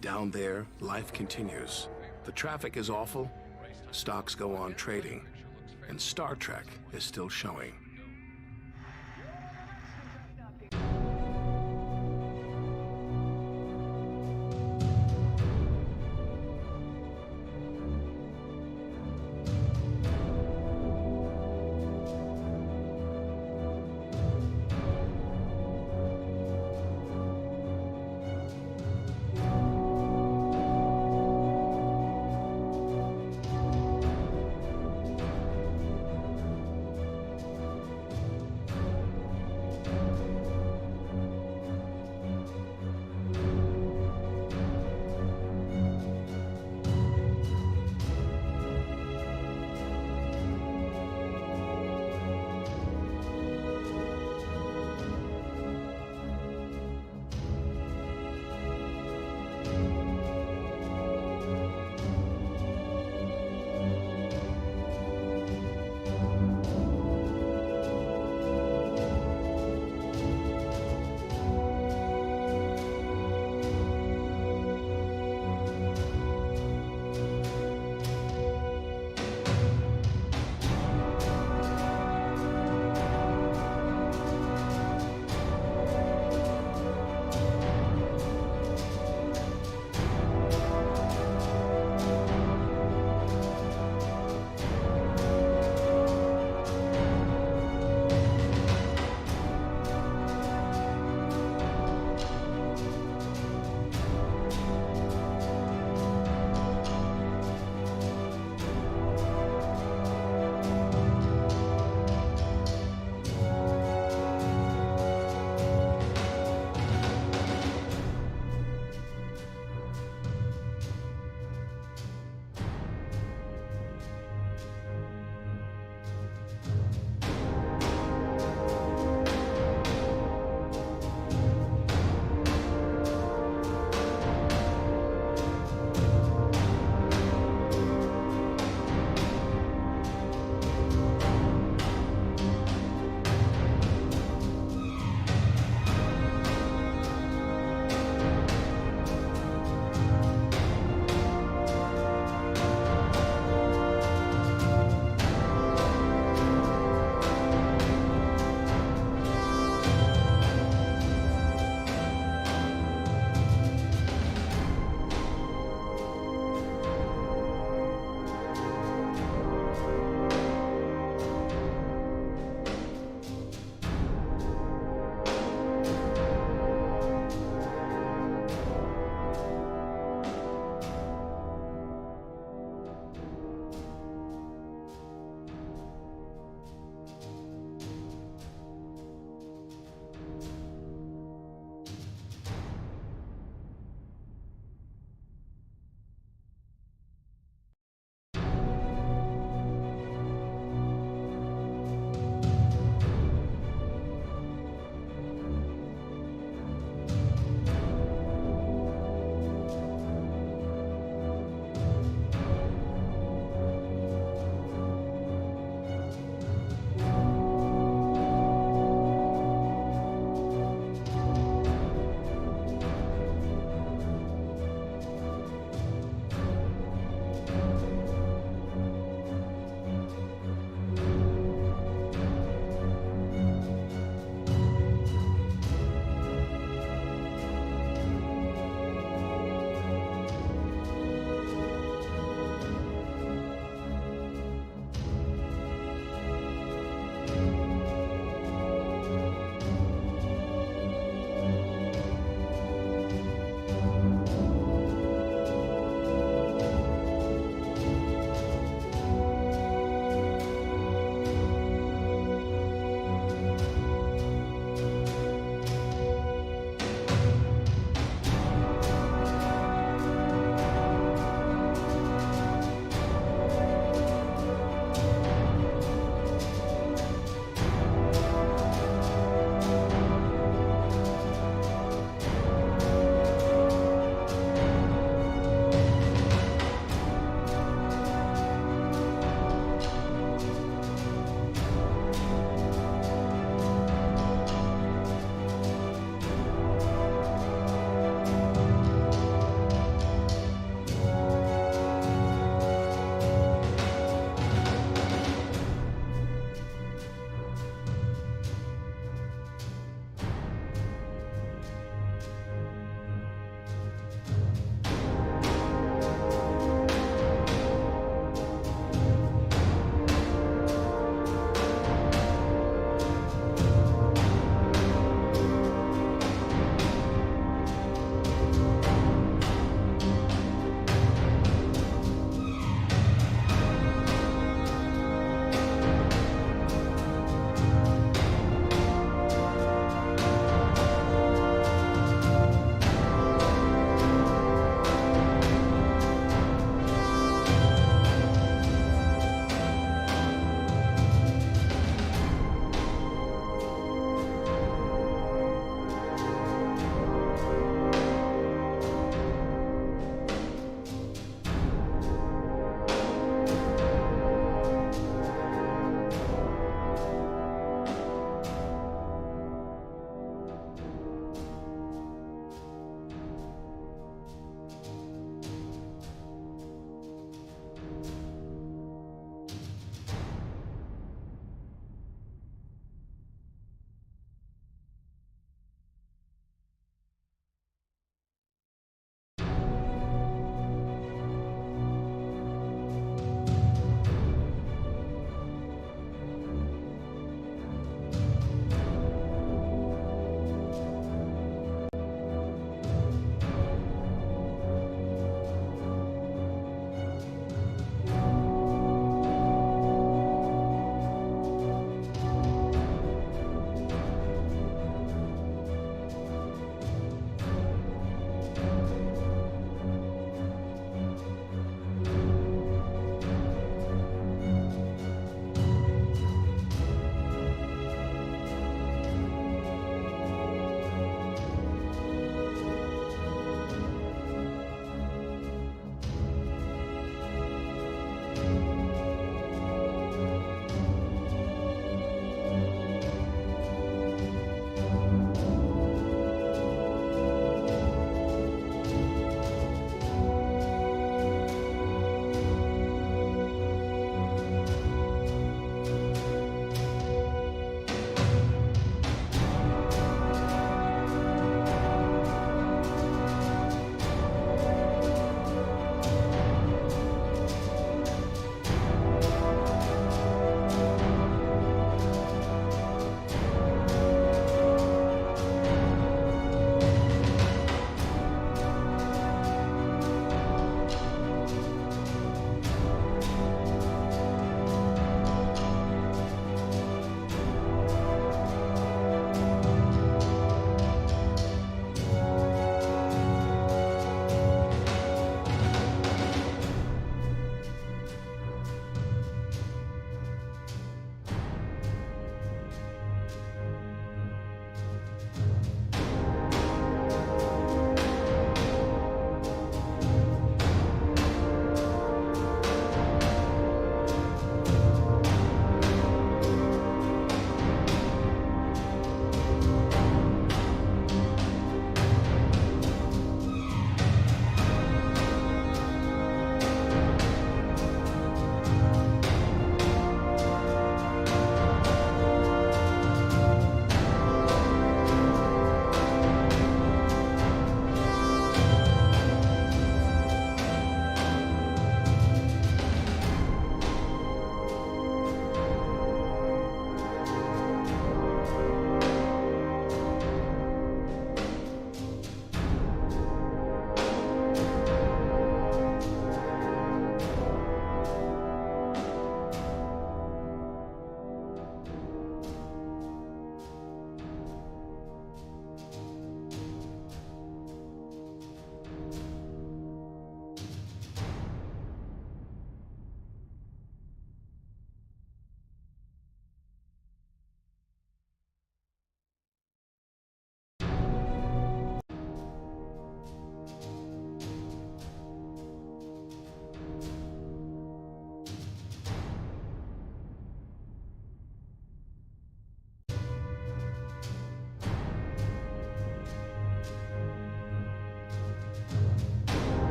Down there, life continues. The traffic is awful, stocks go on trading, and Star Trek is still showing.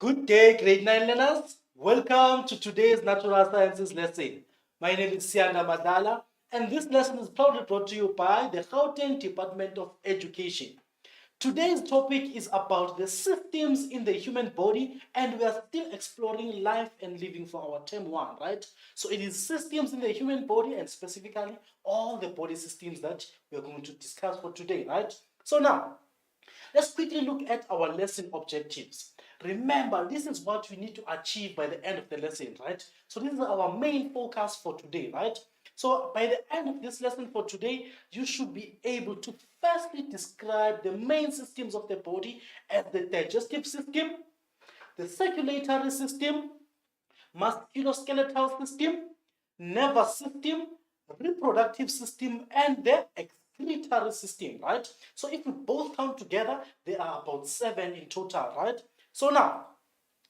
Good day, grade 9 learners. Welcome to today's Natural Sciences lesson. My name is Sianda Madala, and this lesson is proudly brought to you by the Gauteng Department of Education. Today's topic is about the systems in the human body, and we are still exploring life and living for our term 1, right? So it is systems in the human body, and specifically all the body systems that we are going to discuss for today, right? So now, let's quickly look at our lesson objectives. Remember, this is what we need to achieve by the end of the lesson, right? So this is our main focus for today, right? So by the end of this lesson for today, you should be able to firstly describe the main systems of the body as the digestive system, the circulatory system, musculoskeletal system, nervous system, reproductive system, and the excretory system, right? So if we both count together, there are about 7 in total, right? So now,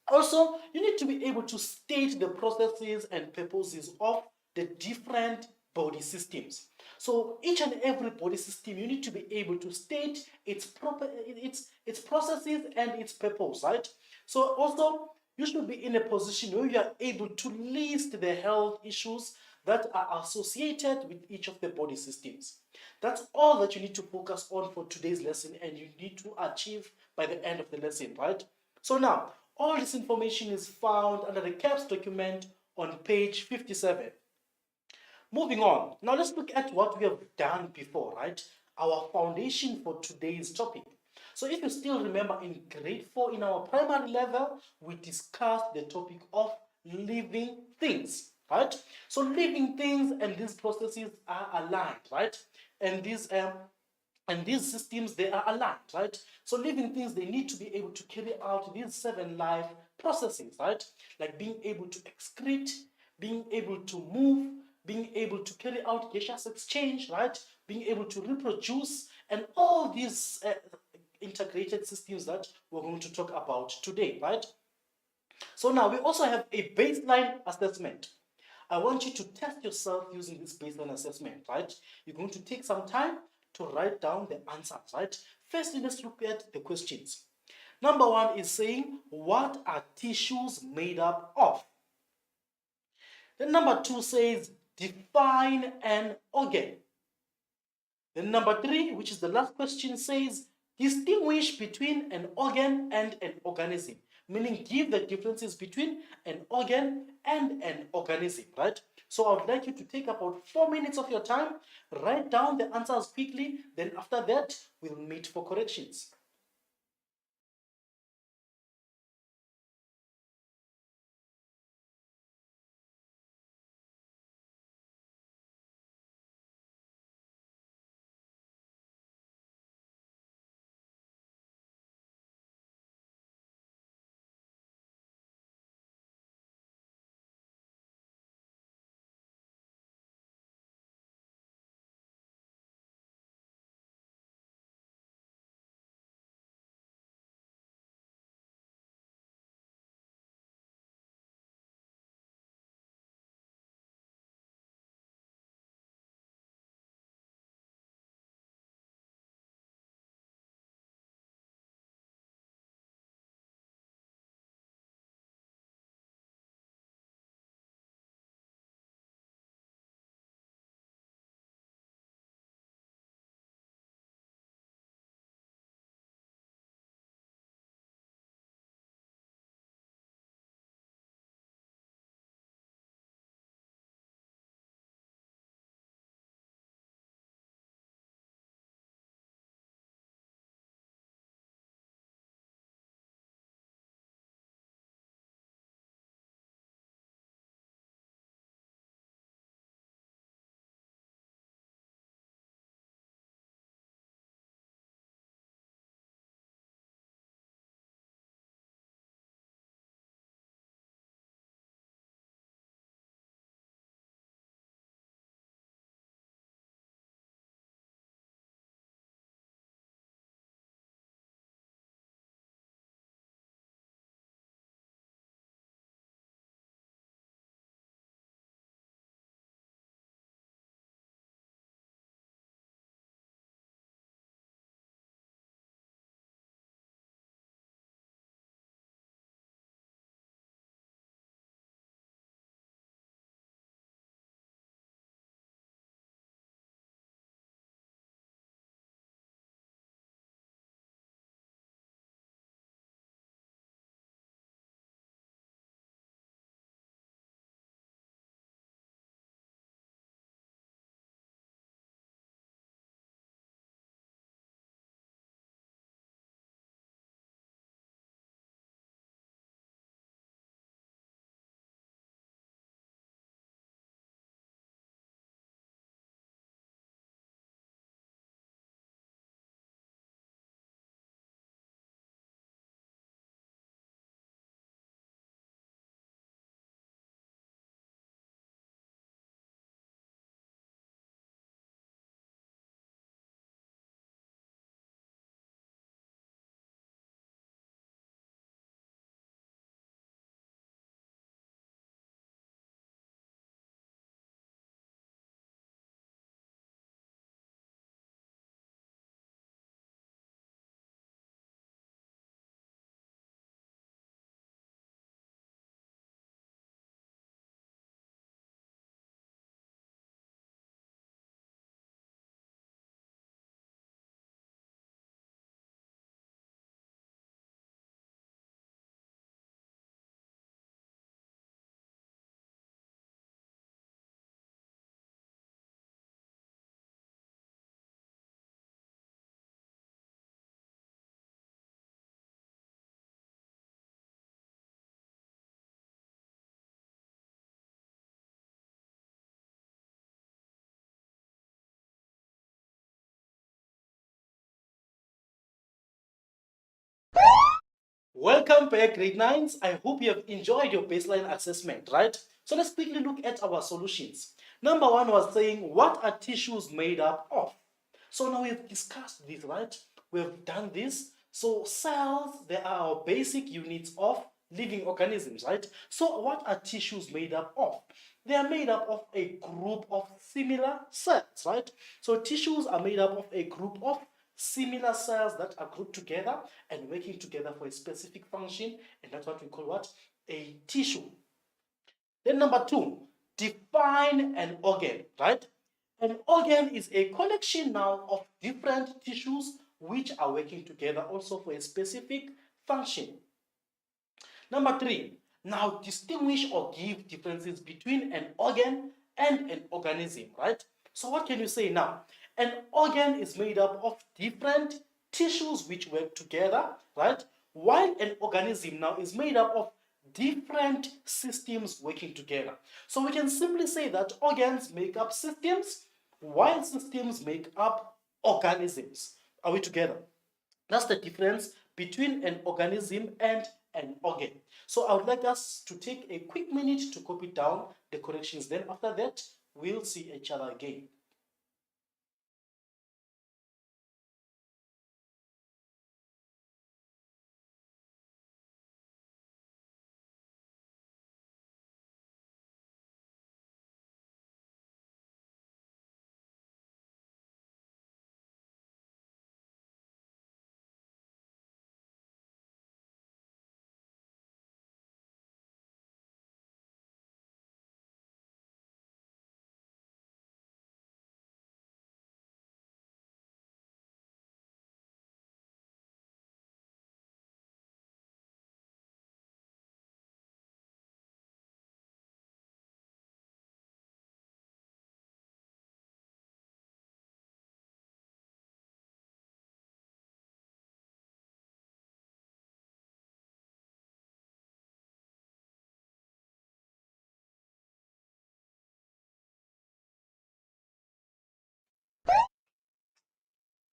also, you need to be able to state the processes and purposes of the different body systems. So each and every body system, you need to be able to state its processes and its purpose, right? So also, you should be in a position where you are able to list the health issues that are associated with each of the body systems. That's all that you need to focus on for today's lesson, and you need to achieve by the end of the lesson, right? So now, all this information is found under the CAPS document on page 57. Moving on, now let's look at what we have done before, right? Our foundation for today's topic. So if you still remember, in grade 4 in our primary level, we discussed the topic of living things, right? So living things and these processes are aligned, right? And these systems, they are aligned, right? So living things, they need to be able to carry out these 7 life processes, right? Like being able to excrete, being able to move, being able to carry out gaseous exchange, right? Being able to reproduce, and all these integrated systems that we're going to talk about today, right? So now we also have a baseline assessment. I want you to test yourself using this baseline assessment, right? You're going to take some time to write down the answers, right? Firstly, let's look at the questions. Number 1 is saying, what are tissues made up of? Then number 2 says, define an organ. Then number 3, which is the last question, says, distinguish between an organ and an organism, meaning give the differences between an organ and an organism, right? So I would like you to take about 4 minutes of your time, write down the answers quickly, then after that, we'll meet for corrections. Welcome back, grade 9s. I hope you have enjoyed your baseline assessment, right? So let's quickly look at our solutions. Number one was saying, what are tissues made up of? So now we've discussed this, right? We've done this. So cells, they are our basic units of living organisms, right? So what are tissues made up of? They are made up of a group of similar cells, right? So tissues are made up of a group of similar cells that are grouped together and working together for a specific function, and that's what we call what? A tissue. Then number two, define an organ, right? An organ is a collection now of different tissues which are working together also for a specific function. Number three, now distinguish or give differences between an organ and an organism, right? So what can you say now? An organ is made up of different tissues which work together, right? While an organism now is made up of different systems working together. So we can simply say that organs make up systems, while systems make up organisms. Are we together? That's the difference between an organism and an organ. So I would like us to take a quick minute to copy down the corrections. Then after that, we'll see each other again.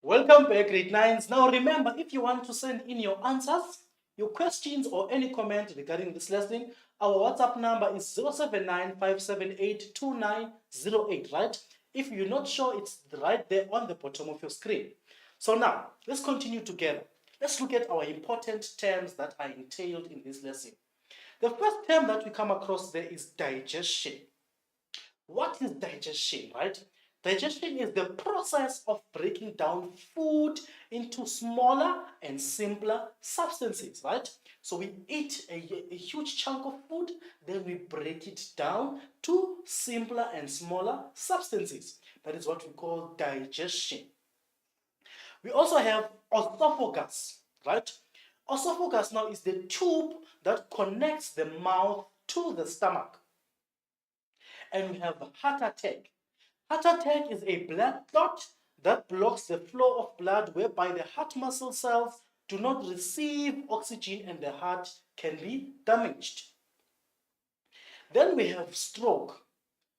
Welcome back, grade 9s. Now remember, if you want to send in your answers, your questions, or any comment regarding this lesson, our WhatsApp number is 079 right? If you're not sure, it's right there on the bottom of your screen. So now, let's continue together. Let's look at our important terms that are entailed in this lesson. The first term that we come across there is digestion. What is digestion, right? Digestion is the process of breaking down food into smaller and simpler substances, right? So we eat a huge chunk of food, then we break it down to simpler and smaller substances. That is what we call digestion. We also have esophagus, right? Esophagus now is the tube that connects the mouth to the stomach. And we have heart attack. Heart attack is a blood clot that blocks the flow of blood, whereby the heart muscle cells do not receive oxygen and the heart can be damaged. Then we have stroke,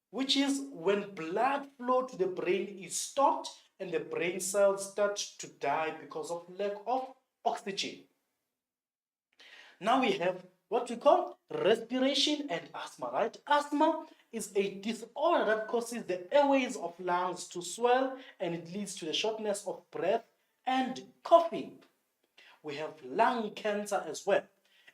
which is when blood flow to the brain is stopped and the brain cells start to die because of lack of oxygen. Now we have what we call respiration and asthma, right? Asthma is a disorder that causes the airways of lungs to swell, and it leads to the shortness of breath and coughing. We have lung cancer as well.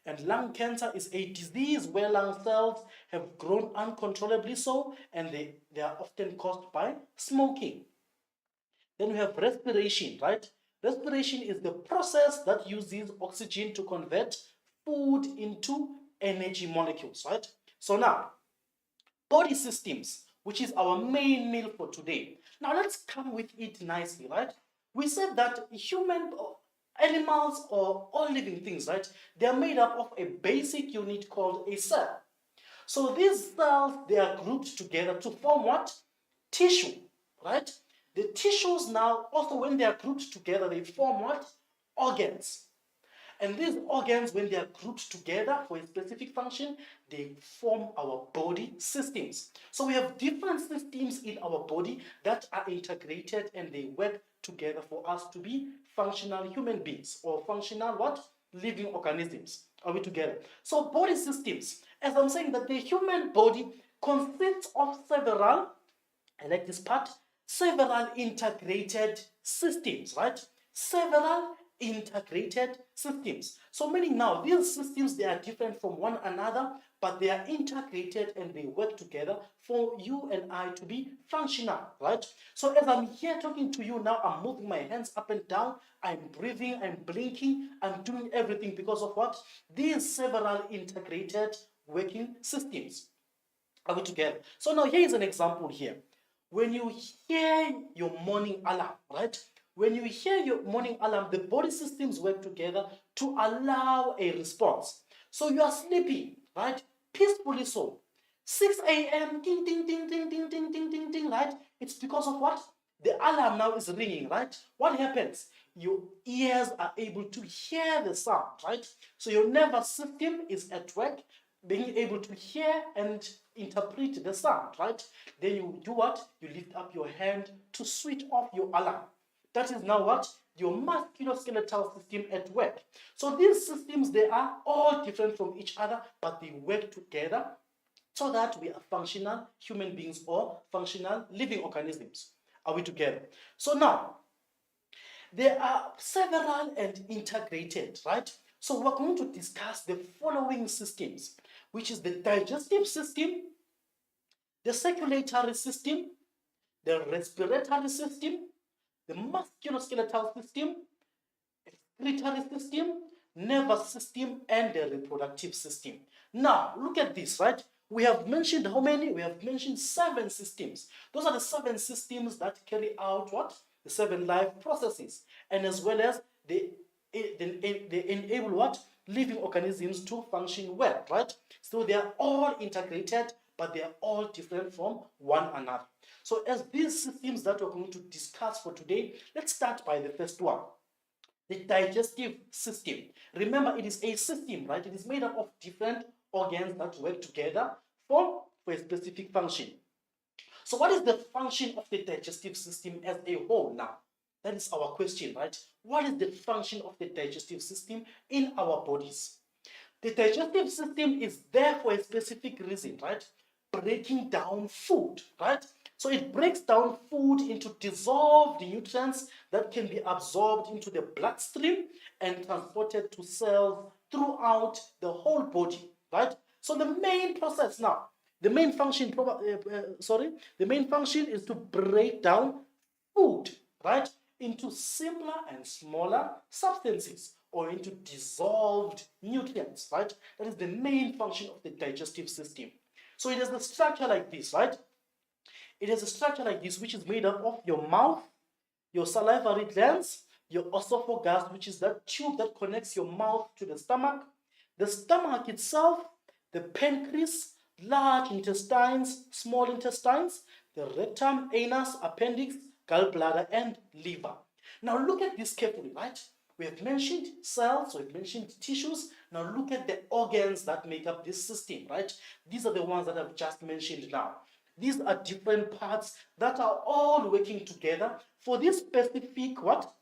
And lung cancer is a disease where lung cells have grown uncontrollably so, and they are often caused by smoking. Then we have respiration, right? Respiration is the process that uses oxygen to convert food into energy molecules, right? So now, body systems, which is our main meal for today. Now let's come with it nicely, right? We said that human animals or all living things, right? They are made up of a basic unit called a cell. So these cells, they are grouped together to form what? Tissue, right? The tissues now, also when they are grouped together, they form what? Organs. And these organs, when they are grouped together for a specific function, they form our body systems. So we have different systems in our body that are integrated and they work together for us to be functional human beings, or functional what? living organisms. Are we together? So body systems, as I'm saying, that the human body consists of several, I like this part, several integrated systems, right? Several integrated systems. So meaning now, these systems, they are different from one another, but they are integrated and they work together for you and I to be functional, right? So as I'm here talking to you now, I'm moving my hands up and down, I'm breathing, I'm blinking, I'm doing everything because of what? These several integrated working systems. Are we together? So now here is an example here. When you hear your morning alarm, right? When you hear your morning alarm, the body systems work together to allow a response. So you are sleeping, right? Peacefully so. 6 a.m. ding ding ding ding ding ding ding ding ding, right? It's because of what? The alarm now is ringing, right? What happens? Your ears are able to hear the sound, right? So your nervous system is at work, being able to hear and interpret the sound, right? Then you do what? You lift up your hand to switch off your alarm. That is now what? Your musculoskeletal system at work. So these systems, they are all different from each other, but they work together so that we are functional human beings or functional living organisms. Are we together? So now, there are several and integrated, right? So we're going to discuss the following systems, which is the digestive system, the circulatory system, the respiratory system, the musculoskeletal system, excretory system, nervous system, and the reproductive system. Now, look at this, right? We have mentioned how many? We have mentioned 7 systems. Those are the 7 systems that carry out what? The 7 life processes. And as well as they enable what? Living organisms to function well, right? So they are all integrated, but they are all different from one another. So as these systems that we're going to discuss for today, let's start by the first one. The digestive system. Remember, it is a system, right? It is made up of different organs that work together for a specific function. So what is the function of the digestive system as a whole now? That is our question, right? What is the function of the digestive system in our bodies? The digestive system is there for a specific reason, right? Breaking down food, right? So it breaks down food into dissolved nutrients that can be absorbed into the bloodstream and transported to cells throughout the whole body, right? So the main process now, the main function, the main function is to break down food, right, into simpler and smaller substances or into dissolved nutrients, right? That is the main function of the digestive system. So it has a structure like this, right? It has a structure like this, which is made up of your mouth, your salivary glands, your esophagus, which is that tube that connects your mouth to the stomach itself, the pancreas, large intestines, small intestines, the rectum, anus, appendix, gallbladder, and liver. Now look at this carefully, right? We have mentioned cells, we've mentioned tissues. Now look at the organs that make up this system, right? These are the ones that I've just mentioned now. These are different parts that are all working together for this specific what?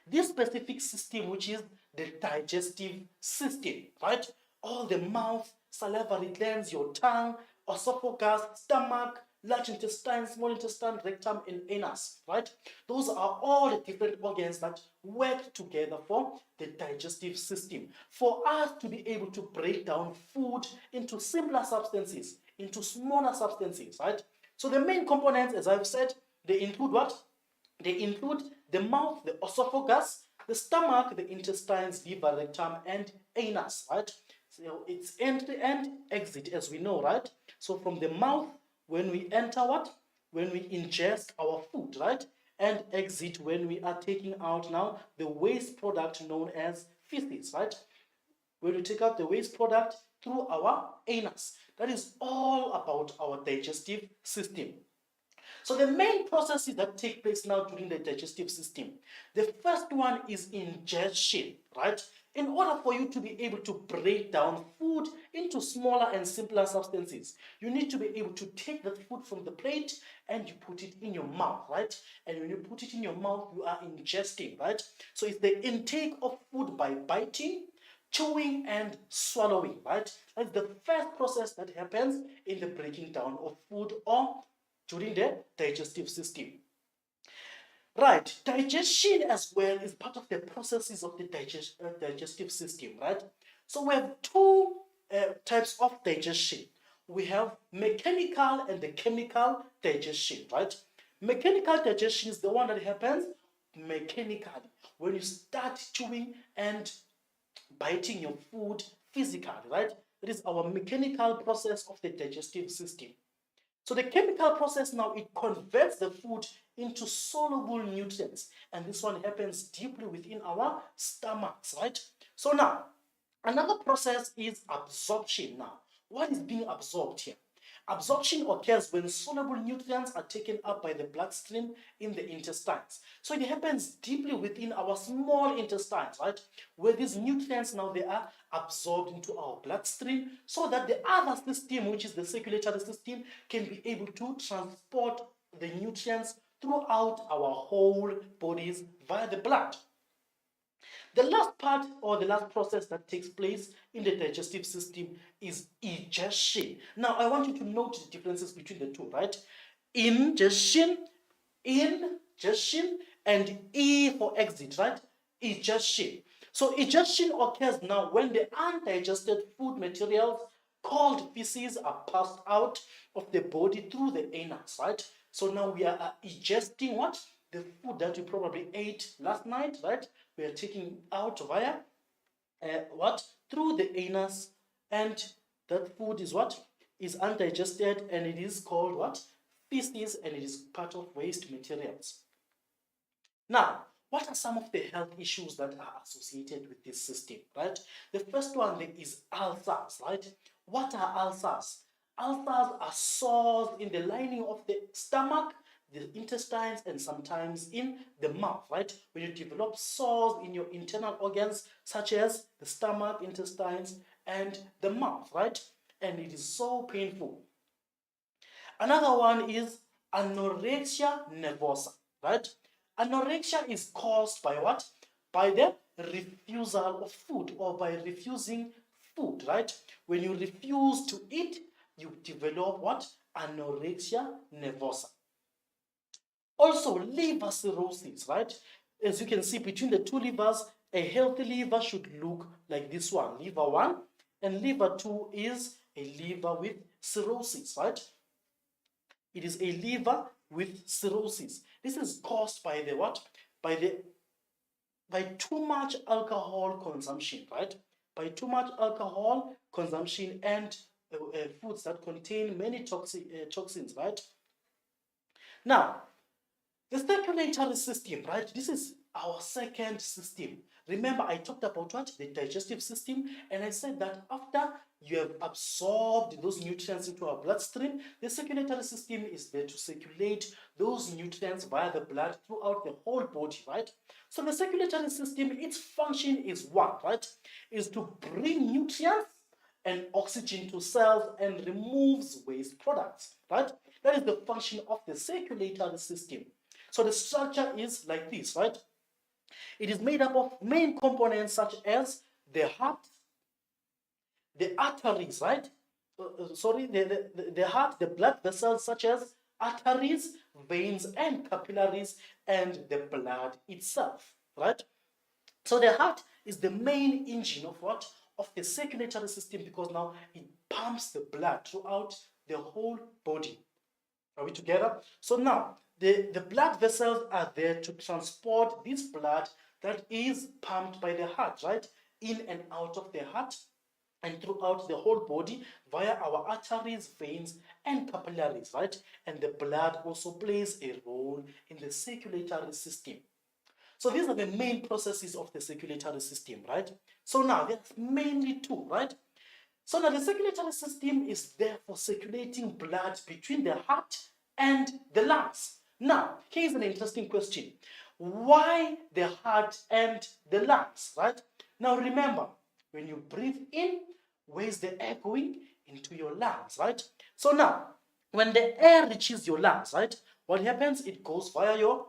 This specific system, which is the digestive system, right? All the mouth, salivary glands, your tongue, esophagus, stomach, large intestine, small intestine, rectum, and anus, right? Those are all the different organs that work together for the digestive system. For us to be able to break down food into simpler substances, into smaller substances, right? So the main components, as I've said, they include what? They include the mouth, the esophagus, the stomach, the intestines, liver, rectum, and anus, right? So it's entry and exit, as we know, right? So from the mouth, when we enter what? When we ingest our food, right? And exit when we are taking out now the waste product known as feces, right? When we take out the waste product through our anus. That is all about our digestive system. So the main processes that take place now during the digestive system. The first one is ingestion, right? In order for you to be able to break down food into smaller and simpler substances, you need to be able to take that food from the plate and you put it in your mouth, right? And when you put it in your mouth, you are ingesting, right? So it's the intake of food by biting, chewing, and swallowing, right? That's the first process that happens in the breaking down of food or during the digestive system. Right, digestion as well is part of the processes of the digestive system, right? So we have two types of digestion. We have mechanical and the chemical digestion, right? Mechanical digestion is the one that happens mechanically when you start chewing and biting your food physically, right? That is our mechanical process of the digestive system. So the chemical process now, it converts the food into soluble nutrients. And this one happens deeply within our stomachs, right? So now, another process is absorption now. What is being absorbed here? Absorption occurs when soluble nutrients are taken up by the bloodstream in the intestines. So it happens deeply within our small intestines, right? Where these nutrients now they are absorbed into our bloodstream so that the other system, which is the circulatory system, can be able to transport the nutrients throughout our whole bodies via the blood. The last part or the last process that takes place in the digestive system is ingestion. Now, I want you to note the differences between the two, right? Ingestion, and E for exit, right? Ingestion. So, ingestion occurs now when the undigested food materials called feces are passed out of the body through the anus, right? So now we are ingesting what? The food that you probably ate last night, right? We are taking out via what? Through the anus, and that food is what? Is undigested, and it is called what? Feces, and it is part of waste materials. Now, what are some of the health issues that are associated with this system, right? The first one is ulcers, right? What are ulcers? Ulcers are sores in the lining of the stomach, the intestines, and sometimes in the mouth, right? When you develop sores in your internal organs, such as the stomach, intestines, and the mouth, right? And it is so painful. Another one is anorexia nervosa, right? Anorexia is caused by what? By the refusal of food or by refusing food, right? When you refuse to eat, you develop what? Anorexia nervosa. Also, liver cirrhosis, right? As you can see between the two livers, a healthy liver should look like this one. Liver 1 and liver 2 is a liver with cirrhosis, right? It is a liver with cirrhosis. This is caused by the what? By too much alcohol consumption, right? By too much alcohol consumption and foods that contain many toxins, right? Now, the circulatory system, right? This is our second system. Remember, I talked about what? The digestive system, and I said that after you have absorbed those nutrients into our bloodstream, the circulatory system is there to circulate those nutrients via the blood throughout the whole body, right? So the circulatory system, its function is what, right? Is to bring nutrients and oxygen to cells and removes waste products, right? That is the function of the circulatory system. So the structure is like this, right? It is made up of main components such as the heart, the arteries, right? The heart, the blood vessels such as arteries, veins, and capillaries, and the blood itself, right? So the heart is the main engine of what? Of the circulatory system, because now it pumps the blood throughout the whole body. Are we together? So now, the blood vessels are there to transport this blood that is pumped by the heart, right? In and out of the heart and throughout the whole body via our arteries, veins, and capillaries, right? And the blood also plays a role in the circulatory system. So these are the main processes of the circulatory system, right? So now, there's mainly two, right? So now the circulatory system is there for circulating blood between the heart and the lungs. Now, here's an interesting question. Why the heart and the lungs, right? Now remember, when you breathe in, where's the air going? Into your lungs, right? So now, when the air reaches your lungs, right, what happens? It goes via your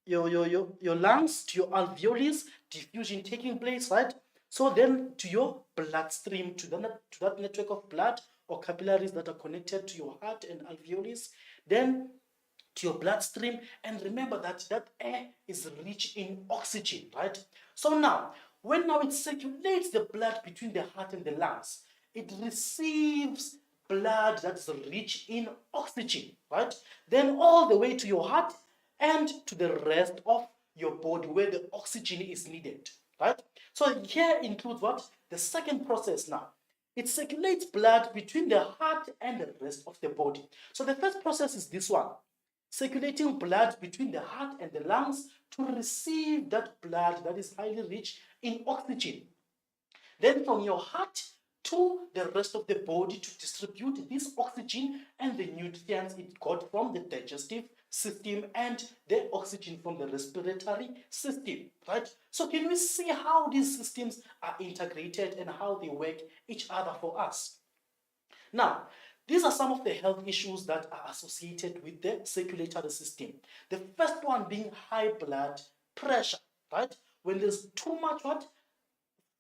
lungs to your alveoli, diffusion taking place, right? So then to your bloodstream, to that network of blood or capillaries that are connected to your heart and alveoli, then to your bloodstream. And remember that that air is rich in oxygen, right? So now, when now it circulates the blood between the heart and the lungs, it receives blood that's rich in oxygen, right? Then all the way to your heart and to the rest of your body where the oxygen is needed, right? So here includes what? The second process now. It circulates blood between the heart and the rest of the body. So the first process is this one, circulating blood between the heart and the lungs to receive that blood that is highly rich in oxygen. Then from your heart to the rest of the body to distribute this oxygen and the nutrients it got from the digestive system and the oxygen from the respiratory system, right? So can we see how these systems are integrated and how they work each other for us? Now, these are some of the health issues that are associated with the circulatory system. The first one being high blood pressure, right? When there's too much what?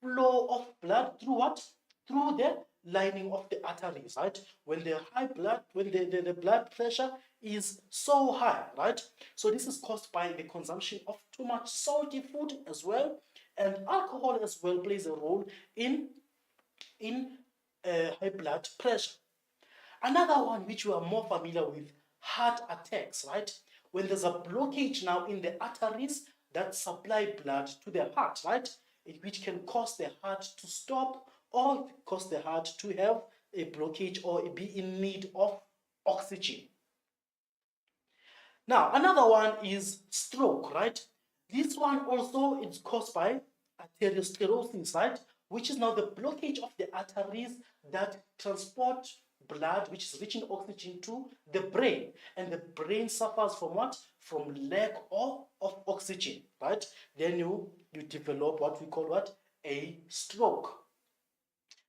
Flow of blood through what? Through the lining of the arteries, right? When the the blood pressure is so high, right? So this is caused by the consumption of too much salty food as well, and alcohol as well plays a role in high blood pressure. Another one which we are more familiar with, heart attacks, right? When there's a blockage now in the arteries that supply blood to the heart, right? Which can cause the heart to stop or cause the heart to have a blockage or be in need of oxygen. Now, another one is stroke, right? This one also is caused by arteriosclerosis, right? Which is now the blockage of the arteries that transport blood, which is rich in oxygen, to the brain. And the brain suffers from what? From lack of oxygen, right? Then you develop what we call what? A stroke.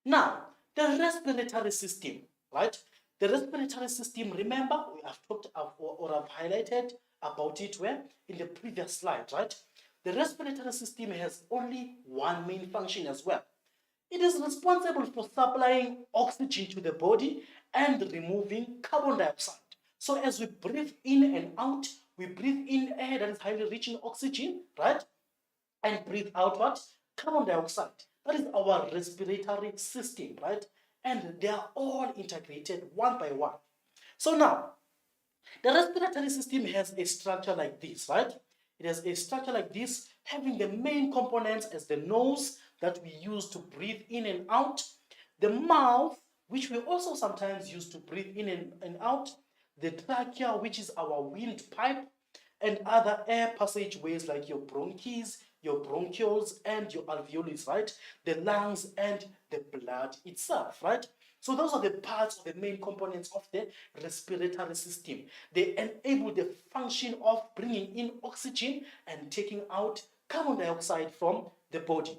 Now, the respiratory system, right? The respiratory system, remember, we have talked or I've highlighted about it where in the previous slide, right? The respiratory system has only one main function as well. It is responsible for supplying oxygen to the body and removing carbon dioxide. So as we breathe in and out, we breathe in air that is highly rich in oxygen, right? And breathe out what? Carbon dioxide. That is our respiratory system, right? And they are all integrated one by one. So now, the respiratory system has a structure like this, right? It has a structure like this, having the main components as the nose that we use to breathe in and out, the mouth, which we also sometimes use to breathe in and out, the trachea, which is our windpipe, and other air passageways like your bronchs, your bronchioles, and your alveoli, right? The lungs and the blood itself, right? So those are the parts of the main components of the respiratory system. They enable the function of bringing in oxygen and taking out carbon dioxide from the body.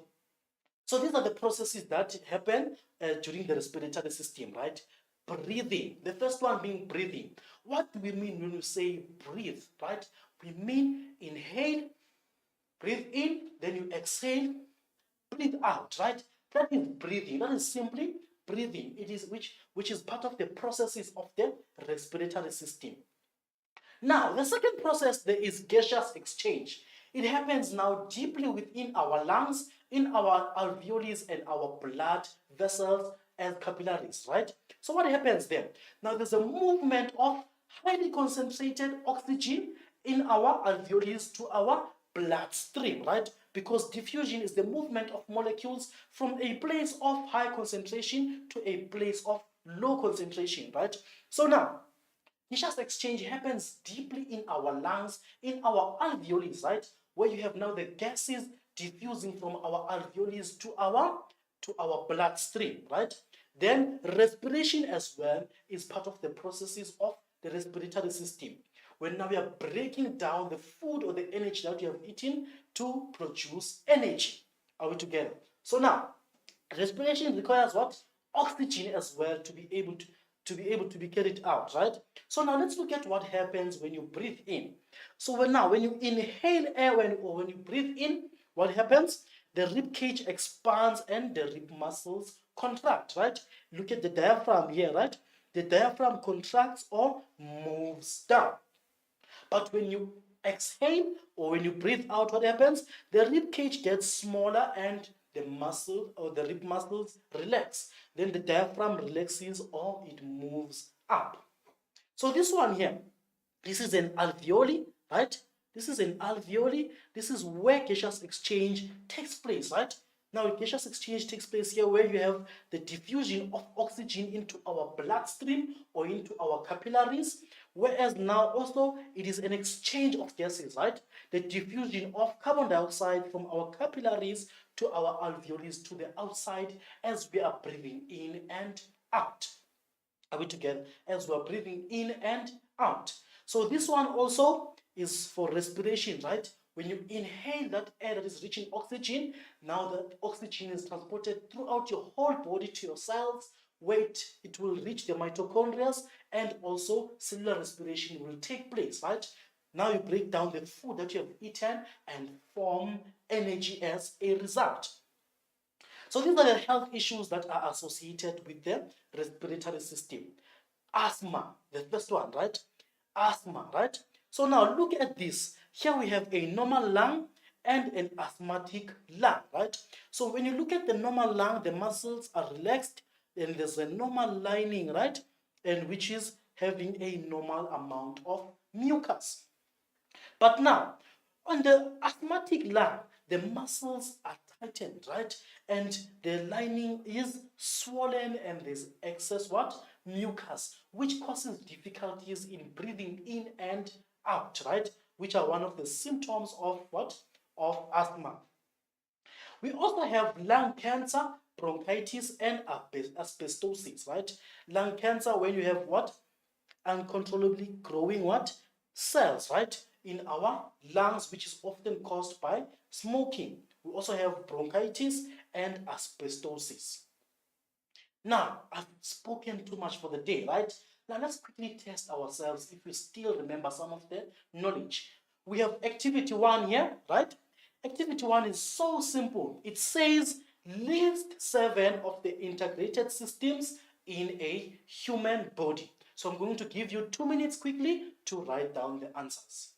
So these are the processes that happen during the respiratory system, right? Breathing. The first one being breathing. What do we mean when we say breathe, right? We mean inhale, breathe in, then you exhale, breathe out, right? That is breathing. That is simply breathing. It is which is part of the processes of the respiratory system. Now, the second process there is gaseous exchange. It happens now deeply within our lungs, in our alveoli and our blood vessels and capillaries, right? So what happens there? Now there's a movement of highly concentrated oxygen in our alveoli to our bloodstream, right? Because diffusion is the movement of molecules from a place of high concentration to a place of low concentration, right? So now, gaseous exchange happens deeply in our lungs, in our alveoli, right? Where you have now the gases diffusing from our alveoli to our bloodstream, right? Then respiration as well is part of the processes of the respiratory system. When now we are breaking down the food or the energy that we have eaten to produce energy. Are we together? So now, respiration requires what? Oxygen as well to be able to be carried out, right? So now let's look at what happens when you breathe in. So when you inhale air or when you breathe in, what happens? The rib cage expands and the rib muscles contract, right? Look at the diaphragm here, right? The diaphragm contracts or moves down. But when you exhale or when you breathe out, what happens? The rib cage gets smaller and the muscle or the rib muscles relax. Then the diaphragm relaxes or it moves up. So this one here, this is an alveoli, right? This is an alveoli. This is where gaseous exchange takes place, right? Now, gaseous exchange takes place here where you have the diffusion of oxygen into our bloodstream or into our capillaries, whereas now also it is an exchange of gases, right? The diffusion of carbon dioxide from our capillaries to our alveoli to the outside as we are breathing in and out. Are we together? As we are breathing in and out. So this one also is for respiration, right? When you inhale that air that is rich in oxygen, now that oxygen is transported throughout your whole body to your cells, where it will reach the mitochondria, and also cellular respiration will take place, right? Now you break down the food that you have eaten and form energy as a result. So these are the health issues that are associated with the respiratory system. Asthma, the first one, right? Asthma, right? So now look at this. Here we have a normal lung and an asthmatic lung, right? So when you look at the normal lung, the muscles are relaxed and there's a normal lining, right? And which is having a normal amount of mucus. But now, on the asthmatic lung, the muscles are tightened, right? And the lining is swollen and there's excess what? Mucus, which causes difficulties in breathing in and out, right? Which are one of the symptoms of what? Of asthma. We also have lung cancer, bronchitis, and asbestosis, right? Lung cancer, when you have what? Uncontrollably growing what? Cells, right? In our lungs, which is often caused by smoking. We also have bronchitis and asbestosis. Now, I've spoken too much for the day, right? Now, let's quickly test ourselves if we still remember some of the knowledge. We have activity one here, right? Activity one is so simple. It says list 7 of the integrated systems in a human body. So I'm going to give you 2 minutes quickly to write down the answers.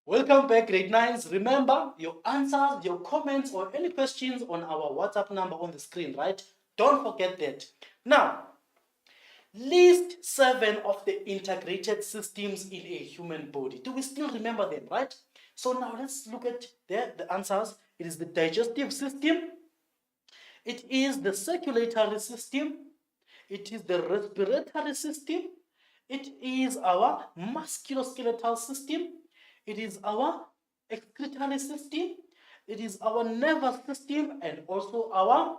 Welcome back, grade 9s. Remember, your answers, your comments, or any questions on our WhatsApp number on the screen, right? Don't forget that. Now, list 7 of the integrated systems in a human body. Do we still remember them, right? So now let's look at the answers. It is the digestive system, it is the circulatory system, it is the respiratory system, it is our musculoskeletal system, it is our excretory system, it is our nervous system, and also our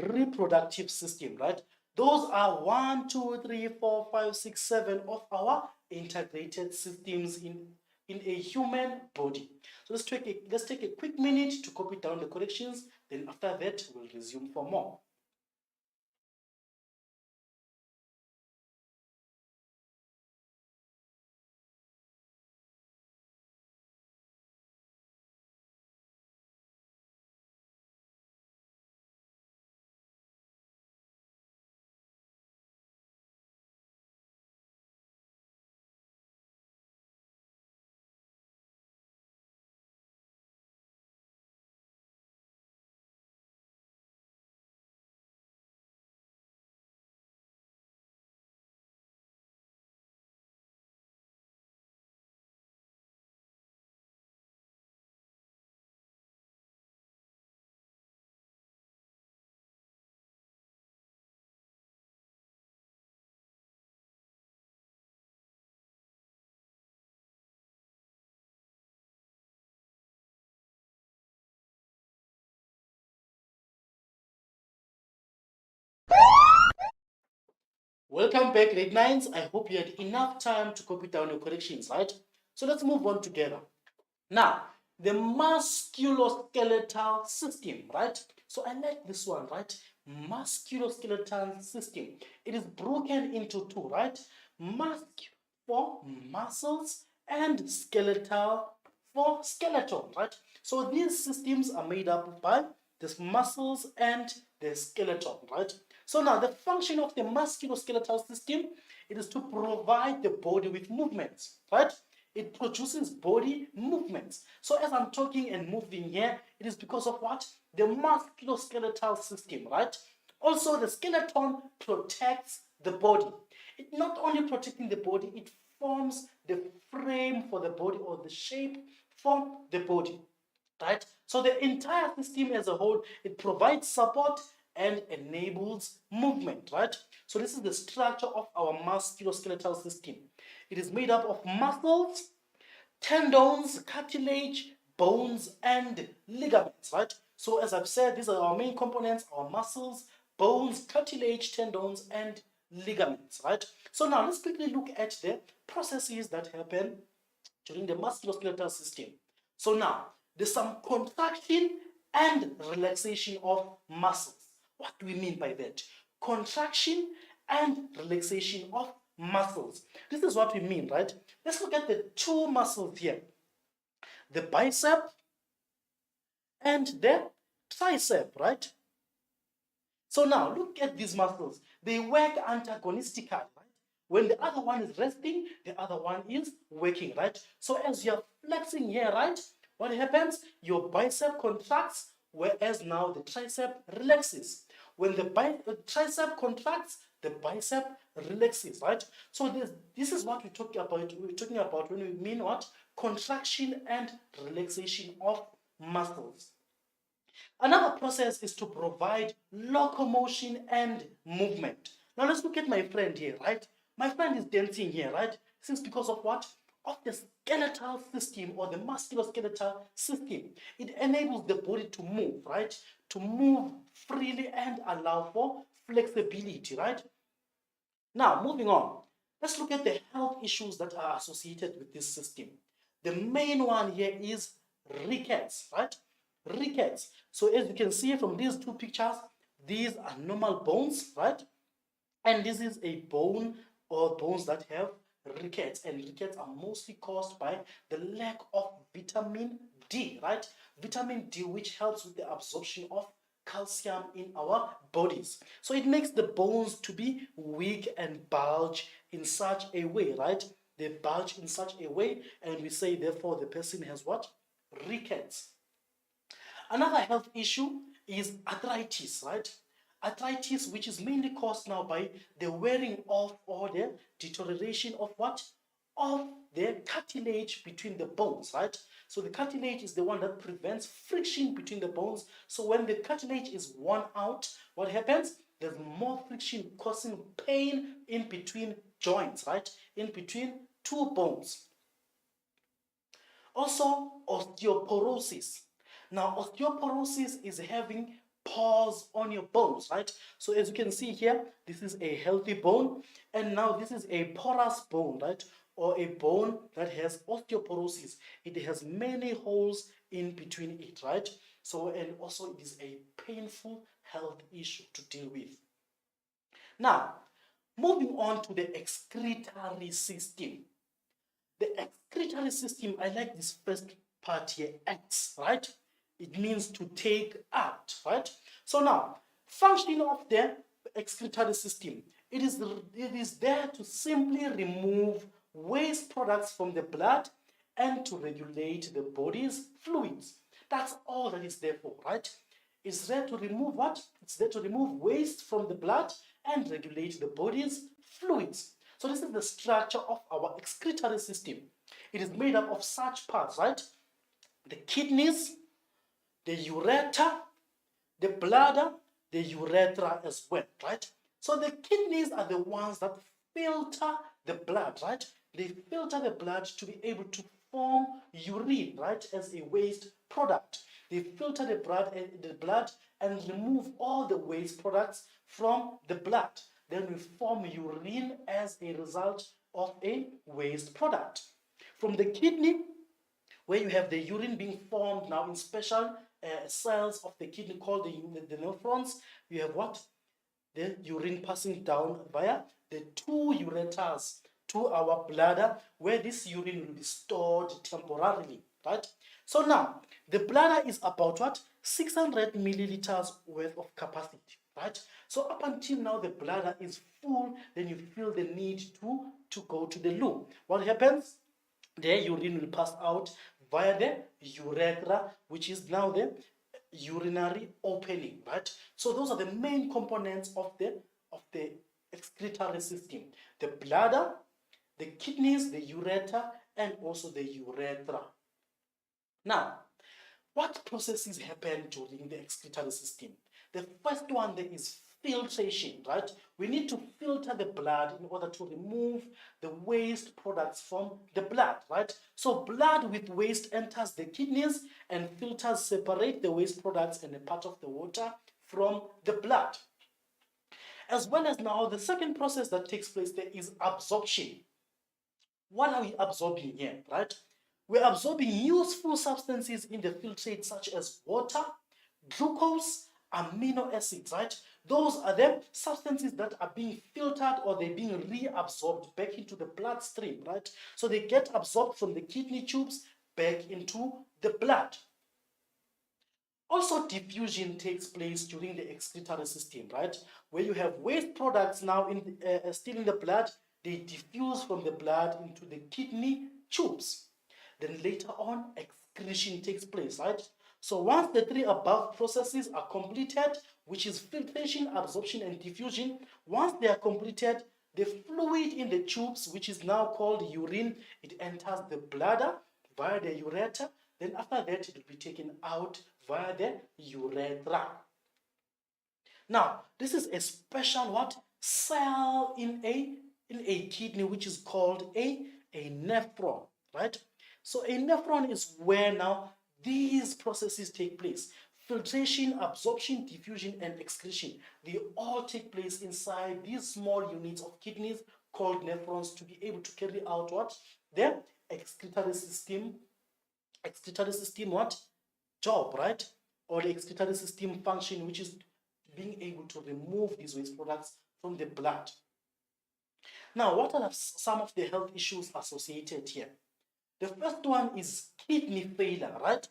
reproductive system, right? Those are 1, 2, 3, 4, 5, 6, 7 of our integrated systems in a human body. So let's take a quick minute to copy down the corrections. Then after that, we'll resume for more. Welcome back, grade 9s. I hope you had enough time to copy down your corrections, right? So let's move on together. Now, the musculoskeletal system, right? So I like this one, right? Musculoskeletal system. It is broken into two, right? Musc for muscles and skeletal for skeleton, right? So these systems are made up by the muscles and the skeleton, right? So now the function of the musculoskeletal system, it is to provide the body with movements, right? It produces body movements. So as I'm talking and moving here, it is because of what? The musculoskeletal system, right? Also, the skeleton protects the body. It not only protecting the body, it forms the frame for the body or the shape for the body, right? So the entire system as a whole, it provides support and enables movement, right? So this is the structure of our musculoskeletal system. It is made up of muscles, tendons, cartilage, bones, and ligaments, right? So as I've said, these are our main components, our muscles, bones, cartilage, tendons, and ligaments, right? So now let's quickly look at the processes that happen during the musculoskeletal system. So now, there's some contraction and relaxation of muscles. What do we mean by that? Contraction and relaxation of muscles. This is what we mean, right? Let's look at the two muscles here. The bicep and the tricep, right? So now, look at these muscles. They work antagonistically, right? When the other one is resting, the other one is working, right? So as you're flexing here, right, what happens? Your bicep contracts, whereas now the tricep relaxes. When the tricep contracts, the bicep relaxes, right? So this is what we're talking about. We're talking about when we mean what? Contraction and relaxation of muscles. Another process is to provide locomotion and movement. Now let's look at my friend here, right? My friend is dancing here, right? This is because of what? Of the skeletal system or the musculoskeletal system. It enables the body to move, right? To move freely and allow for flexibility, right? Now, moving on, let's look at the health issues that are associated with this system. The main one here is rickets, right? Rickets. So as you can see from these two pictures, these are normal bones, right? And this is a bone or bones that have rickets, and rickets are mostly caused by the lack of vitamin D, right? Vitamin D, which helps with the absorption of calcium in our bodies. So it makes the bones to be weak and bulge in such a way, right? they bulge in such a way, and we say therefore the person has what? Rickets. Another health issue is arthritis, right? Arthritis, which is mainly caused now by the wearing off or the deterioration of what? Of the cartilage between the bones, right? So the cartilage is the one that prevents friction between the bones. So when the cartilage is worn out, what happens? There's more friction causing pain in between joints, right? In between two bones. Also, osteoporosis. Now, osteoporosis is having pores on your bones, right? So as you can see here, this is a healthy bone, and now this is a porous bone, right? Or a bone that has osteoporosis. It has many holes in between it, right? So, and also it is a painful health issue to deal with. Now, moving on to the excretory system. The excretory system, I like this first part here, X, right? It means to take out, right? So now, functioning of the excretory system, it is there to simply remove waste products from the blood and to regulate the body's fluids. That's all that is there for, right? It's there to remove what? It's there to remove waste from the blood and regulate the body's fluids. So this is the structure of our excretory system. It is made up of such parts, right? The kidneys, the ureter, the bladder, the urethra as well, right? So the kidneys are the ones that filter the blood, right? They filter the blood to be able to form urine, right, as a waste product. They filter the blood and remove all the waste products from the blood. Then we form urine as a result of a waste product. From the kidney, where you have the urine being formed now in special cells of the kidney called the nephrons, you have what? The urine passing down via the two ureters to our bladder, where this urine will be stored temporarily, right? So now, the bladder is about what? 600 milliliters worth of capacity, right? So up until now, the bladder is full, then you feel the need to go to the loo. What happens? The urine will pass out via the urethra, which is now the urinary opening, right? So those are the main components of the excretory system: the bladder, the kidneys, the ureter, and also the urethra. Now, what processes happen during the excretory system? The first one there is filtration, right? We need to filter the blood in order to remove the waste products from the blood, right? So blood with waste enters the kidneys, and filters separate the waste products and a part of the water from the blood. As well as now, the second process that takes place there is absorption. What are we absorbing here, right? We're absorbing useful substances in the filtrate such as water, glucose, amino acids, right? Those are the substances that are being filtered or they're being reabsorbed back into the bloodstream, right? So they get absorbed from the kidney tubes back into the blood. Also, diffusion takes place during the excretory system, right? Where you have waste products now still in the blood, they diffuse from the blood into the kidney tubes. Then later on, excretion takes place, right? So once the three above processes are completed, which is filtration, absorption, and diffusion, once they are completed, the fluid in the tubes, which is now called urine, it enters the bladder via the ureter. Then after that, it will be taken out via the urethra. Now, this is a special what? Cell in a kidney, which is called a nephron, right? So a nephron is where now these processes take place. Filtration, absorption, diffusion, and excretion. They all take place inside these small units of kidneys called nephrons to be able to carry out what? The excretory system what? Job, right? Or the excretory system function, which is being able to remove these waste products from the blood. Now, what are some of the health issues associated here? The first one is kidney failure, right?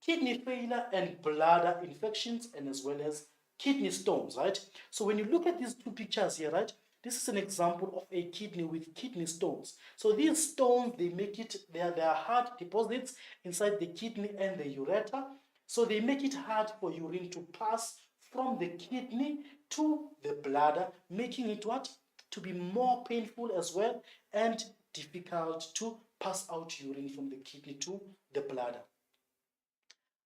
Kidney failure and bladder infections, and as well as kidney stones, right? So when you look at these two pictures here, right, This is an example of a kidney with kidney stones. So these stones, they are hard deposits inside the kidney and the ureter. So they make it hard for urine to pass from the kidney to the bladder, making it what? To be more painful as well and difficult to pass out urine from the kidney to the bladder.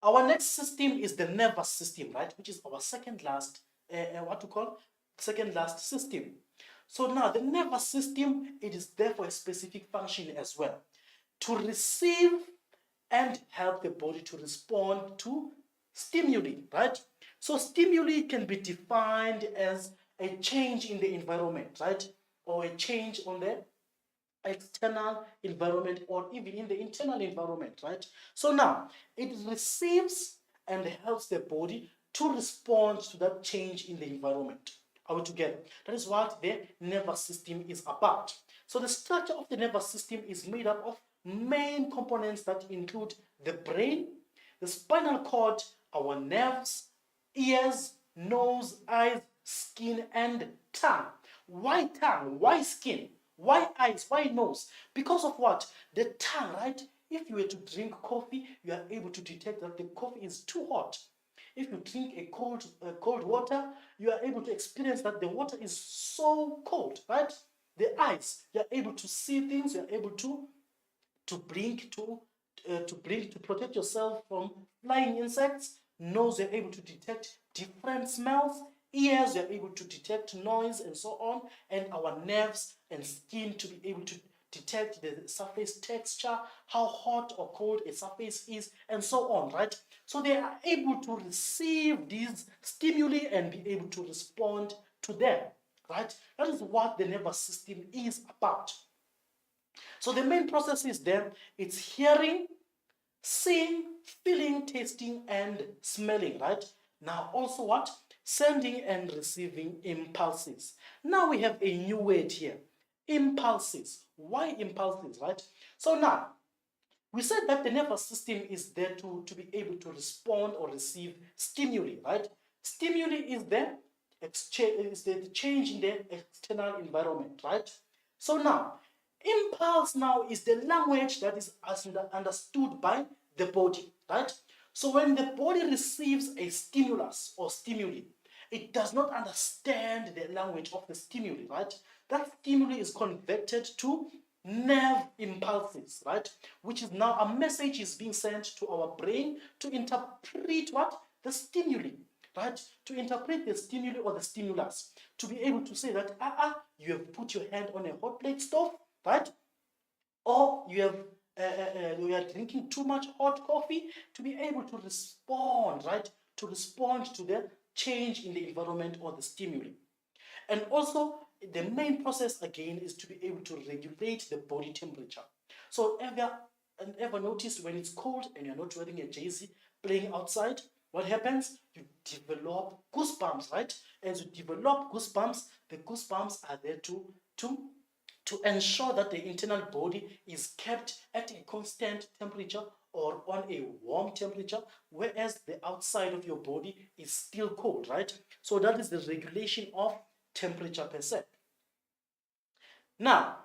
Our next system is the nervous system, right? Which is our second last, second last system. So now the nervous system, it is there for a specific function as well. To receive and help the body to respond to stimuli, right? So stimuli can be defined as a change in the environment, right? Or a change on the external environment or even in the internal environment, right? So now it receives and helps the body to respond to that change in the environment. Are we together? That is what the nervous system is about. So the structure of the nervous system is made up of main components that include the brain, the spinal cord, our nerves, ears, nose, eyes, skin, and tongue. Why tongue? Why skin? Why eyes? Why nose? Because of what? The tongue, right? If you were to drink coffee, you are able to detect that the coffee is too hot. If you drink a cold water, you are able to experience that the water is so cold, right? The eyes, you are able to see things, you are able to blink to protect yourself from flying insects. Nose, you're able to detect different smells. Ears, you're able to detect noise and so on. And our nerves and skin to be able to detect the surface texture, how hot or cold a surface is, and so on, right? So they are able to receive these stimuli and be able to respond to them, right? That is what the nervous system is about. So the main process is there, it's hearing, seeing, feeling, tasting, and smelling, right? Now also what? Sending and receiving impulses. Now we have a new word here, impulses. Why impulses, right? So now, we said that the nervous system is there to be able to respond or receive stimuli, right? Stimuli is the change in the external environment, right? So now, impulse now is the language that is understood by the body, right? So when the body receives a stimulus or stimuli, it does not understand the language of the stimuli, right? That stimuli is converted to nerve impulses, right? Which is now a message is being sent to our brain to interpret what? The stimuli, right? To interpret the stimuli or the stimulus, to be able to say that, you have put your hand on a hot plate stove, right? Or you are drinking too much hot coffee, to be able to respond, right? To respond to the change in the environment or the stimuli. And also, the main process again is to be able to regulate the body temperature. So ever noticed when it's cold and you're not wearing a jersey playing outside, what happens? You develop goosebumps, right? As you develop goosebumps, the goosebumps are there to ensure that the internal body is kept at a constant temperature or on a warm temperature, whereas the outside of your body is still cold, right? So that is the regulation of temperature per se. Now,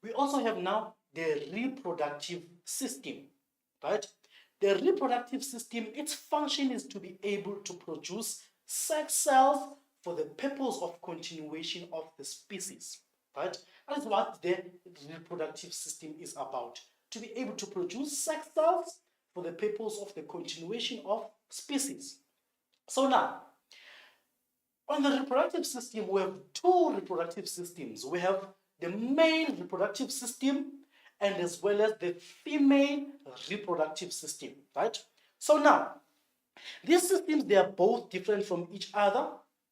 we also have now the reproductive system, right? The reproductive system, its function is to be able to produce sex cells for the purpose of continuation of the species, right? That is what the reproductive system is about. To be able to produce sex cells for the purpose of the continuation of species. So now, on the reproductive system, we have two reproductive systems. We have the male reproductive system and as well as the female reproductive system, right? So now, these systems, they are both different from each other,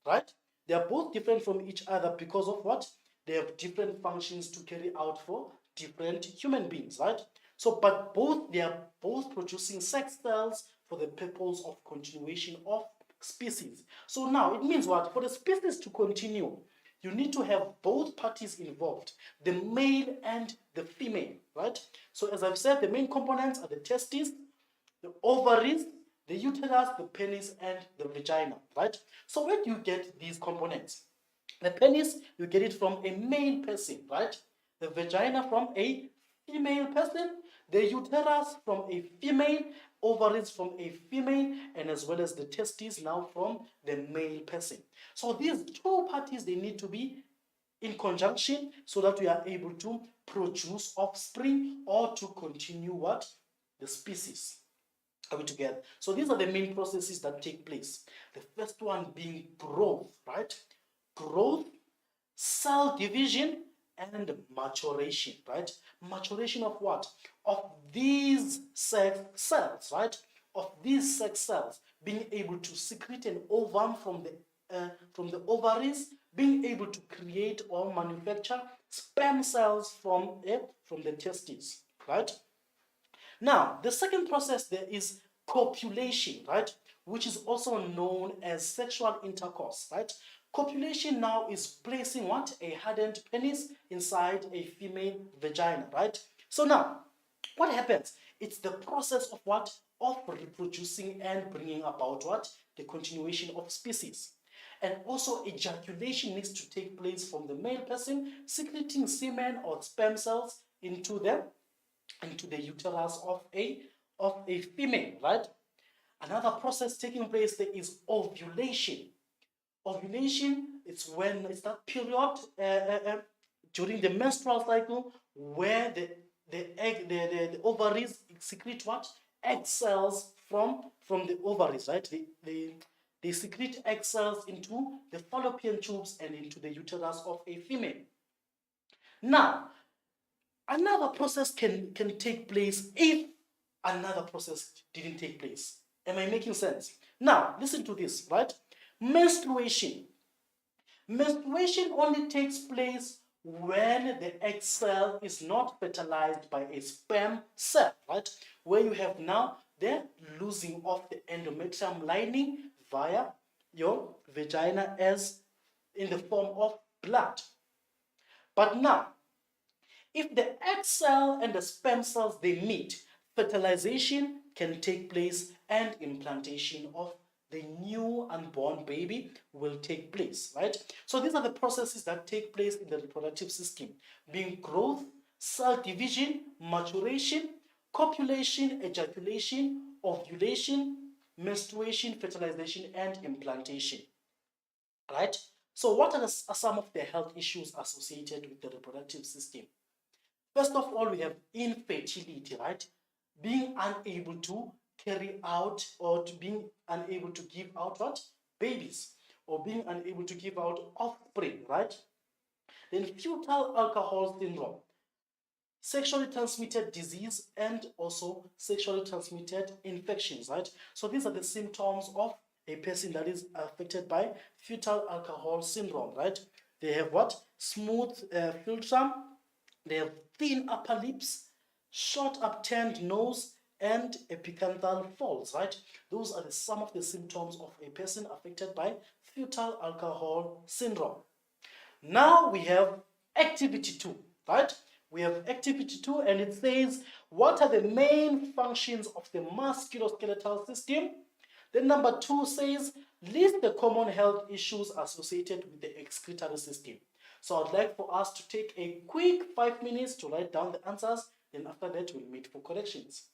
right? They are both different from each other because of what? They have different functions to carry out for different human beings, right? So, but they are both producing sex cells for the purpose of continuation of species. So now, it means what? For the species to continue, you need to have both parties involved, the male and the female, right? So as I've said, the main components are the testes, the ovaries, the uterus, the penis, and the vagina, right? So where do you get these components? The penis, you get it from a male person, right? The vagina from a female person, the uterus from a female, ovaries from a female, and as well as the testes now from the male person. So these two parties, they need to be in conjunction so that we are able to produce offspring or to continue what? The species. Are we together? So these are the main processes that take place. The first one being growth, right? Growth, cell division, and maturation, right? Maturation of what? Of these sex cells, right? Of these sex cells being able to secrete an ovum from the ovaries, being able to create or manufacture sperm cells from the testes, right? Now, the second process there is copulation, right? Which is also known as sexual intercourse, right? Copulation now is placing what? A hardened penis inside a female vagina, right? So now, what happens? It's the process of what? Of reproducing and bringing about what? The continuation of species. And also ejaculation needs to take place from the male person, secreting semen or sperm cells into the uterus of a female, right? Another process taking place there is ovulation. Ovulation is when it's that period during the menstrual cycle where the ovaries secrete what? Egg cells from the ovaries, right? They secrete egg cells into the fallopian tubes and into the uterus of a female. Now, another process can take place if another process didn't take place. Am I making sense? Now, listen to this, right? Menstruation. Menstruation only takes place when the egg cell is not fertilized by a sperm cell, right? Where you have now the losing of the endometrium lining via your vagina as in the form of blood. But now, if the egg cell and the sperm cells they meet, fertilization can take place and implantation of the new unborn baby will take place, right? So these are the processes that take place in the reproductive system, being growth, cell division, maturation, copulation, ejaculation, ovulation, menstruation, fertilization, and implantation, right? So what are some of the health issues associated with the reproductive system? First of all, we have infertility, right? Being unable to carry out or to being unable to give out what? Babies, or being unable to give out offspring, right? Then fetal alcohol syndrome, sexually transmitted disease, and also sexually transmitted infections, right? So these are the symptoms of a person that is affected by fetal alcohol syndrome, right? They have what? Smooth philtrum, they have thin upper lips, short upturned nose, and epicanthal folds, right? Those are some of the symptoms of a person affected by fetal alcohol syndrome. Now we have activity 2, right? We have activity 2 and it says, what are the main functions of the musculoskeletal system? Then number 2 says, list the common health issues associated with the excretory system. So I'd like for us to take a quick 5 minutes to write down the answers. Then after that, we'll meet for corrections.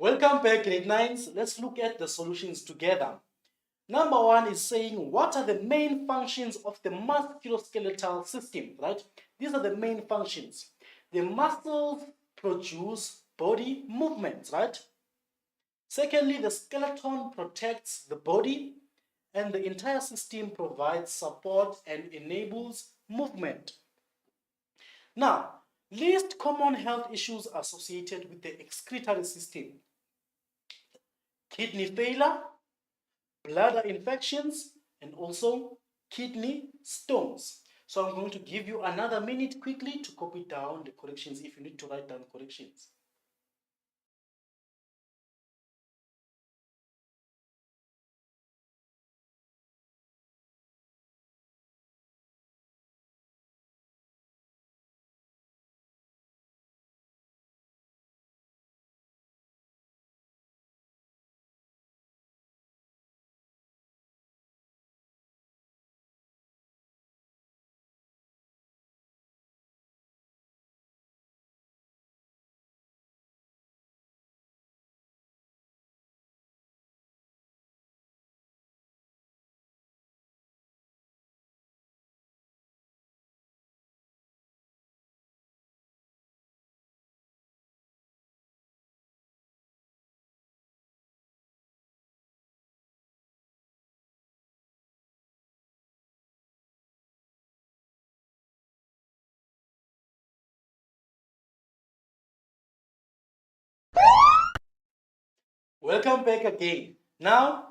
Welcome back, grade 9s. Let's look at the solutions together. Number one is saying, what are the main functions of the musculoskeletal system, right? These are the main functions. The muscles produce body movements, right? Secondly, the skeleton protects the body, and the entire system provides support and enables movement. Now, least common health issues associated with the excretory system: kidney failure, bladder infections, and also kidney stones. So I'm going to give you another minute quickly to copy down the corrections if you need to write down corrections. Welcome back again. Now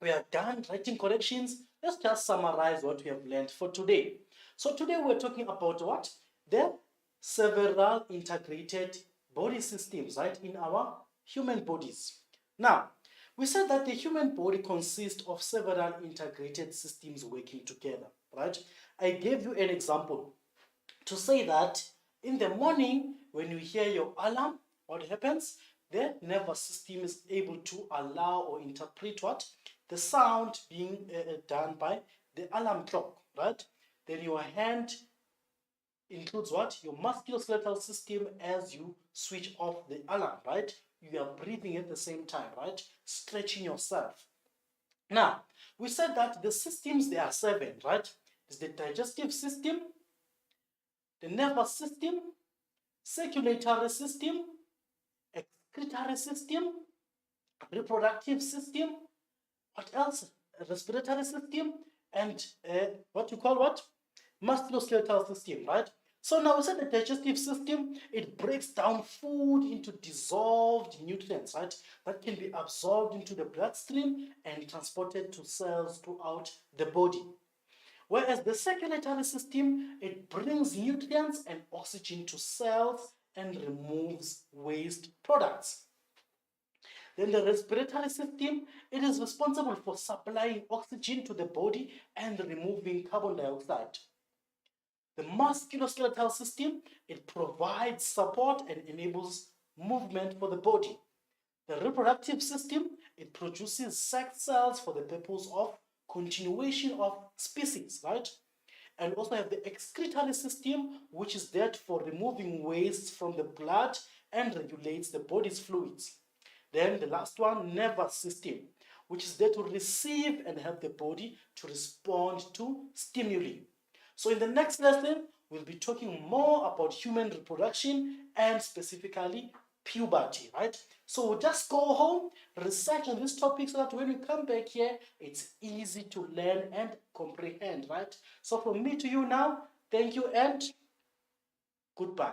we are done writing corrections. Let's just summarize what we have learned for today. So today we're talking about what? The several integrated body systems, right, in our human bodies. Now, we said that the human body consists of several integrated systems working together, right? I gave you an example to say that in the morning when you hear your alarm, what happens? The nervous system is able to allow or interpret what? The sound being done by the alarm clock, right? Then your hand includes what? Your musculoskeletal system as you switch off the alarm, right? You are breathing at the same time, right? Stretching yourself. Now, we said that the systems, there are 7, right? It's the digestive system, the nervous system, circulatory system, excretory system, reproductive system, what else? Respiratory system, and what you call what? Musculoskeletal system, right? So now we said the digestive system, it breaks down food into dissolved nutrients, right? That can be absorbed into the bloodstream and transported to cells throughout the body. Whereas the circulatory system, it brings nutrients and oxygen to cells and removes waste products. Then the respiratory system, it is responsible for supplying oxygen to the body and removing carbon dioxide. The musculoskeletal system, it provides support and enables movement for the body. The reproductive system, it produces sex cells for the purpose of continuation of species, right? And also have the excretory system, which is there for removing waste from the blood and regulates the body's fluids. Then the last one, nervous system, which is there to receive and help the body to respond to stimuli. So in the next lesson, we'll be talking more about human reproduction and specifically puberty, right? So we'll just go home, research on this topic so that when we come back here, it's easy to learn and comprehend, right? So from me to you now, thank you and goodbye.